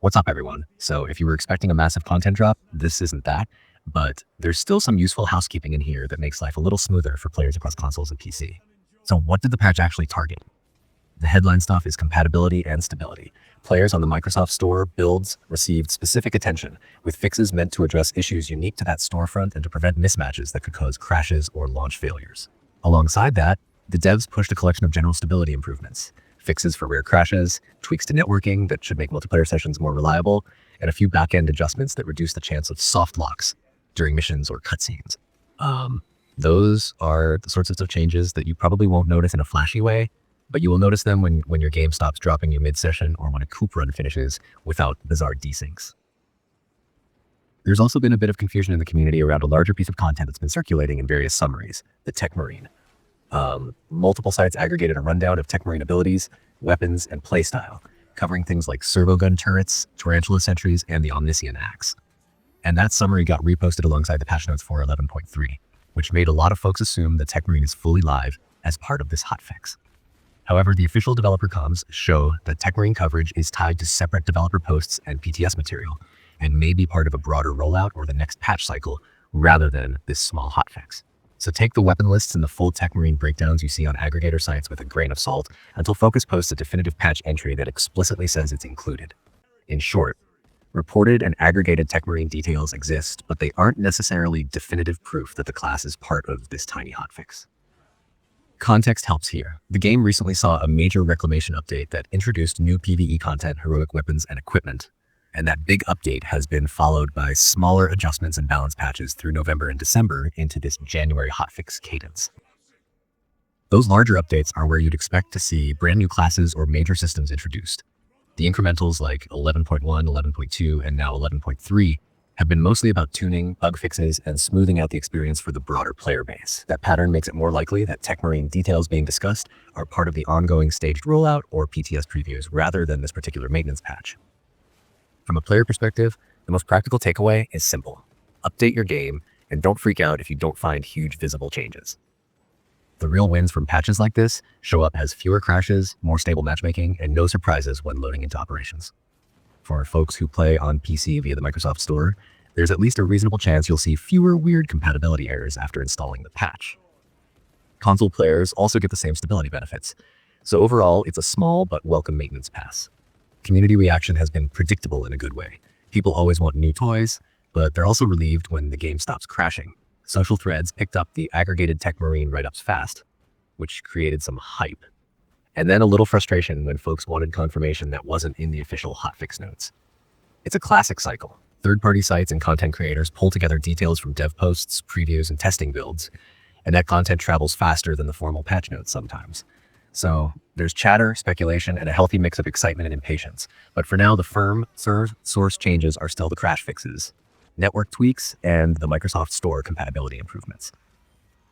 What's up, everyone? So if you were expecting a massive content drop, this isn't that, but there's still some useful housekeeping in here that makes life a little smoother for players across consoles and PC. So what did the patch actually target? The headline stuff is compatibility and stability. Players on the Microsoft Store builds received specific attention, with fixes meant to address issues unique to that storefront and to prevent mismatches that could cause crashes or launch failures. Alongside that, the devs pushed a collection of general stability improvements, fixes for rare crashes, tweaks to networking that should make multiplayer sessions more reliable, and a few backend adjustments that reduce the chance of soft locks during missions or cutscenes. Those are the sorts of changes that you probably won't notice in a flashy way, but you will notice them when your game stops dropping you mid-session or when a coop run finishes without bizarre desyncs. There's also been a bit of confusion in the community around a larger piece of content that's been circulating in various summaries, the Techmarine. Multiple sites aggregated a rundown of Techmarine abilities, weapons, and playstyle, covering things like servogun turrets, tarantula sentries, and the omniscient axe. And that summary got reposted alongside the patch notes for 11.3, which made a lot of folks assume that Techmarine is fully live as part of this hotfix. However, the official developer comms show that Techmarine coverage is tied to separate developer posts and PTS material, and may be part of a broader rollout or the next patch cycle, rather than this small hotfix. So take the weapon lists and the full Techmarine breakdowns you see on aggregator sites with a grain of salt until Focus posts a definitive patch entry that explicitly says it's included. In short, reported and aggregated Techmarine details exist, but they aren't necessarily definitive proof that the class is part of this tiny hotfix. Context helps here. The game recently saw a major reclamation update that introduced new PvE content, heroic weapons, and equipment. And that big update has been followed by smaller adjustments and balance patches through November and December into this January hotfix cadence. Those larger updates are where you'd expect to see brand new classes or major systems introduced. The incrementals like 11.1, 11.2, and now 11.3 have been mostly about tuning, bug fixes, and smoothing out the experience for the broader player base. That pattern makes it more likely that Techmarine details being discussed are part of the ongoing staged rollout or PTS previews rather than this particular maintenance patch. From a player perspective, the most practical takeaway is simple. Update your game, and don't freak out if you don't find huge visible changes. The real wins from patches like this show up as fewer crashes, more stable matchmaking, and no surprises when loading into operations. For folks who play on PC via the Microsoft Store, there's at least a reasonable chance you'll see fewer weird compatibility errors after installing the patch. Console players also get the same stability benefits, so overall, it's a small but welcome maintenance pass. Community reaction has been predictable in a good way. People always want new toys, but they're also relieved when the game stops crashing. Social threads picked up the aggregated Techmarine write-ups fast, which created some hype. And then a little frustration when folks wanted confirmation that wasn't in the official hotfix notes. It's a classic cycle. Third-party sites and content creators pull together details from dev posts, previews, and testing builds, and that content travels faster than the formal patch notes sometimes. So there's chatter, speculation, and a healthy mix of excitement and impatience. But for now, the firm source changes are still the crash fixes, network tweaks, and the Microsoft Store compatibility improvements.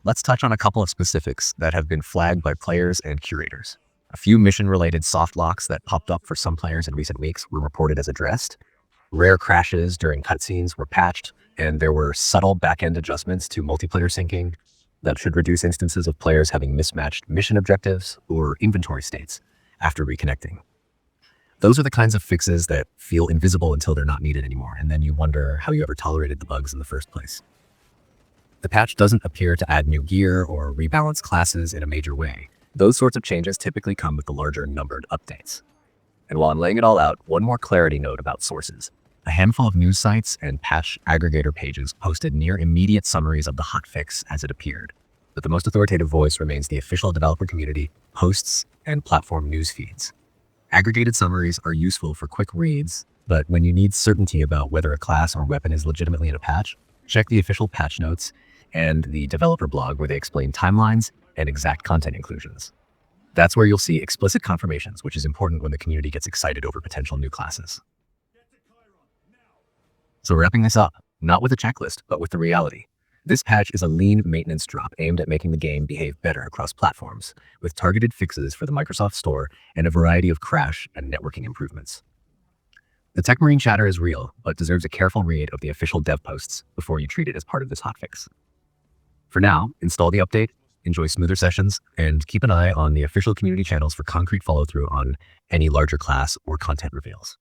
Let's touch on a couple of specifics that have been flagged by players and curators. A few mission-related soft locks that popped up for some players in recent weeks were reported as addressed. Rare crashes during cutscenes were patched, and there were subtle back-end adjustments to multiplayer syncing that should reduce instances of players having mismatched mission objectives or inventory states after reconnecting. Those are the kinds of fixes that feel invisible until they're not needed anymore, and then you wonder how you ever tolerated the bugs in the first place. The patch doesn't appear to add new gear or rebalance classes in a major way. Those sorts of changes typically come with the larger numbered updates. And while I'm laying it all out, one more clarity note about sources. A handful of news sites and patch aggregator pages posted near immediate summaries of the hotfix as it appeared, but the most authoritative voice remains the official developer community, posts, and platform news feeds. Aggregated summaries are useful for quick reads, but when you need certainty about whether a class or weapon is legitimately in a patch, check the official patch notes and the developer blog where they explain timelines and exact content inclusions. That's where you'll see explicit confirmations, which is important when the community gets excited over potential new classes. So wrapping this up, not with a checklist, but with the reality. This patch is a lean maintenance drop aimed at making the game behave better across platforms, with targeted fixes for the Microsoft Store and a variety of crash and networking improvements. The Techmarine chatter is real, but deserves a careful read of the official dev posts before you treat it as part of this hotfix. For now, install the update, enjoy smoother sessions, and keep an eye on the official community channels for concrete follow-through on any larger class or content reveals.